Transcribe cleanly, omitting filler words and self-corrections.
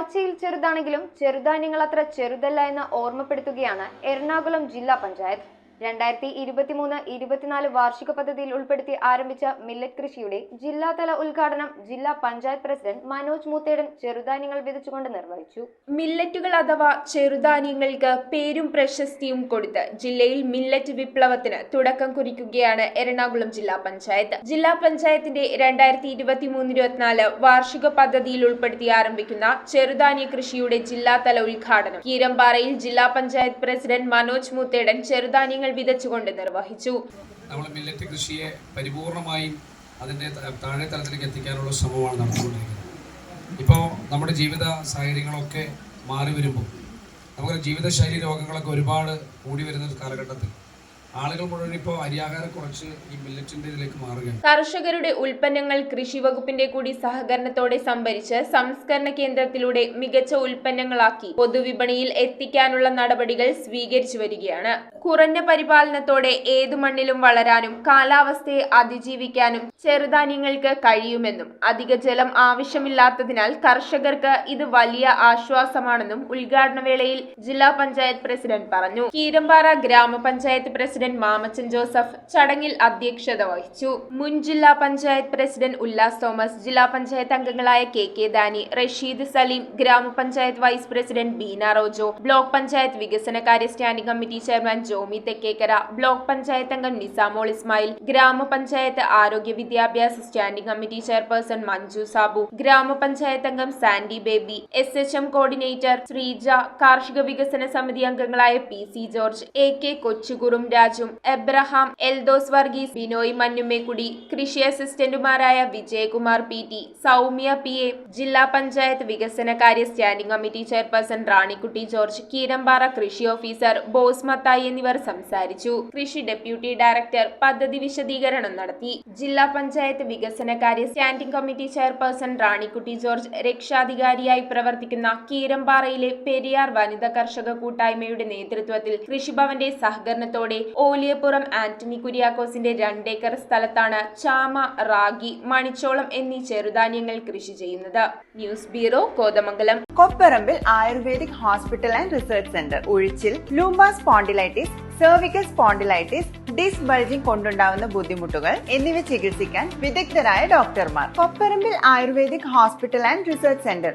കാഴ്ചയിൽ ചെറുതാണെങ്കിലും ചെറുധാന്യങ്ങൾ അത്ര ചെറുതല്ല എന്ന് ഓർമ്മപ്പെടുത്തുകയാണ് എറണാകുളം ജില്ലാ പഞ്ചായത്ത്. 2023-24 വാർഷിക പദ്ധതിയിൽ ഉൾപ്പെടുത്തി ആരംഭിച്ച മില്ലറ്റ് കൃഷിയുടെ ജില്ലാതല ഉദ്ഘാടനം ജില്ലാ പഞ്ചായത്ത് പ്രസിഡന്റ് മനോജ് മൂത്തേടൻ ചെറുധാന്യങ്ങൾ വിതച്ചുകൊണ്ട് നിർവഹിച്ചു. മില്ലറ്റുകൾ അഥവാ ചെറുധാന്യങ്ങൾക്ക് പേരും പ്രശസ്തിയും കൊടുത്ത് ജില്ലയിൽ മില്ലറ്റ് വിപ്ലവത്തിന് തുടക്കം കുറിക്കുകയാണ് എറണാകുളം ജില്ലാ പഞ്ചായത്ത്. ജില്ലാ പഞ്ചായത്തിന്റെ 2023-24 വാർഷിക പദ്ധതിയിൽ ഉൾപ്പെടുത്തി ആരംഭിക്കുന്ന ചെറുധാന്യ കൃഷിയുടെ ജില്ലാതല ഉദ്ഘാടനം കീരമ്പാറയിൽ ജില്ലാ പഞ്ചായത്ത് പ്രസിഡന്റ് മനോജ് മൂത്തേടൻ ചെറുധാന്യങ്ങൾ വിതച്ചുകൊണ്ട് നിർവഹിച്ചു. നമ്മൾ മില്ലറ്റ് കൃഷിയെ പരിപൂർണമായും അതിൻ്റെ താഴെ തലത്തിലേക്ക് എത്തിക്കാനുള്ള ശ്രമമാണ് നടത്തിക്കൊണ്ടിരിക്കുന്നത്. ഇപ്പോൾ നമ്മുടെ ജീവിത സാഹചര്യങ്ങളൊക്കെ മാറി വരുമ്പോൾ നമുക്ക് ജീവിതശൈലി രോഗങ്ങളൊക്കെ ഒരുപാട് കൂടി വരുന്ന കാലഘട്ടത്തിൽ ആളുകൾ മുഴുവൻ ഇപ്പോൾ അരിയാഹാരം കുറച്ച് ഈ മില്ലറ്റിന്റെ ഇതിലേക്ക് മാറുകയാണ്. കർഷകരുടെ ഉൽപ്പന്നങ്ങൾ കൃഷി വകുപ്പിന്റെ കൂടി സഹകരണത്തോടെ സംഭരിച്ച് സംസ്കരണ കേന്ദ്രത്തിലൂടെ മികച്ച ഉൽപ്പന്നങ്ങളാക്കി പൊതുവിപണിയിൽ എത്തിക്കാനുള്ള നടപടികൾ സ്വീകരിച്ചു വരികയാണ്. കുറഞ്ഞ പരിപാലനത്തോടെ ഏതു മണ്ണിലും വളരാനും കാലാവസ്ഥയെ അതിജീവിക്കാനും ചെറുധാന്യങ്ങൾക്ക് കഴിയുമെന്നും അധിക ജലം ആവശ്യമില്ലാത്തതിനാൽ കർഷകർക്ക് ഇത് വലിയ ആശ്വാസമാണെന്നും ഉദ്ഘാടന വേളയിൽ ജില്ലാ പഞ്ചായത്ത് പ്രസിഡന്റ് പറഞ്ഞു. കീരമ്പാറ ഗ്രാമപഞ്ചായത്ത് പ്രസിഡന്റ് മാമച്ചൻ ജോസഫ് ചടങ്ങിൽ അധ്യക്ഷത വഹിച്ചു. മുൻ ജില്ലാ പഞ്ചായത്ത് പ്രസിഡന്റ് ഉല്ലാസ് തോമസ്, ജില്ലാ പഞ്ചായത്ത് അംഗങ്ങളായ K Dani, Rasheed Saleem, grama panchayat vice president Beena Rojo, block panchayat വികസനകാര്യ standing committee chairman Jomy Thekkekara, block panchayat അംഗം നിസാമോൾ ഇസ്മായിൽ, ഗ്രാമപഞ്ചായത്ത് ആരോഗ്യ വിദ്യാഭ്യാസ standing committee chairperson Manju Sabu, grama panchayat അംഗം Sandy Baby, SHM coordinator Sreeja, കാർഷിക വികസന സമിതി അംഗങ്ങളായ PC ജോർജ്, AK കൊച്ചുകുറും രാജും, എബ്രഹാം, എൽദോസ് വർഗീസ്, ബിനോയ് മന്നുമേക്കുടി, കൃഷി അസിസ്റ്റന്റുമാരായ വിജയകുമാർ PT, സൗമ്യ PA, ജില്ലാ പഞ്ചായത്ത് വികസനകാര്യ standing committee chairperson Ranikutty George, Keerampara കൃഷി ഓഫീസർ ബോസ് മത്തായി എന്നിവർ സംസാരിച്ചു. കൃഷി ഡെപ്യൂട്ടി ഡയറക്ടർ പദ്ധതി വിശദീകരണം നടത്തി. ജില്ലാ പഞ്ചായത്ത് വികസനകാര്യ standing committee chairperson Ranikutty George രക്ഷാധികാരിയായി പ്രവർത്തിക്കുന്ന കീരമ്പാറയിലെ പെരിയാർ വനിതാ കർഷക കൂട്ടായ്മയുടെ നേതൃത്വത്തിൽ കൃഷിഭവന്റെ സഹകരണത്തോടെ ഓലിയപ്പുറം ആന്റണി കുര്യാക്കോസിന്റെ 2 ഏക്കർ സ്ഥലത്താണ് ചാമ, റാഗി, മണിച്ചോളം എന്നീ ചെറുധാന്യങ്ങൾ കൃഷി ചെയ്യുന്നത്. News bureau, Kothamangalam. Kopparambil ayurvedic hospital and research centre. ഉഴിച്ചിൽ, lumbar spondylitis, cervical spondylitis, disc bulging കൊണ്ടുണ്ടാവുന്ന ബുദ്ധിമുട്ടുകൾ എന്നിവ ചികിത്സിക്കാൻ വിദഗ്ധരായ ഡോക്ടർമാർ. Kopparambil ayurvedic hospital and research centre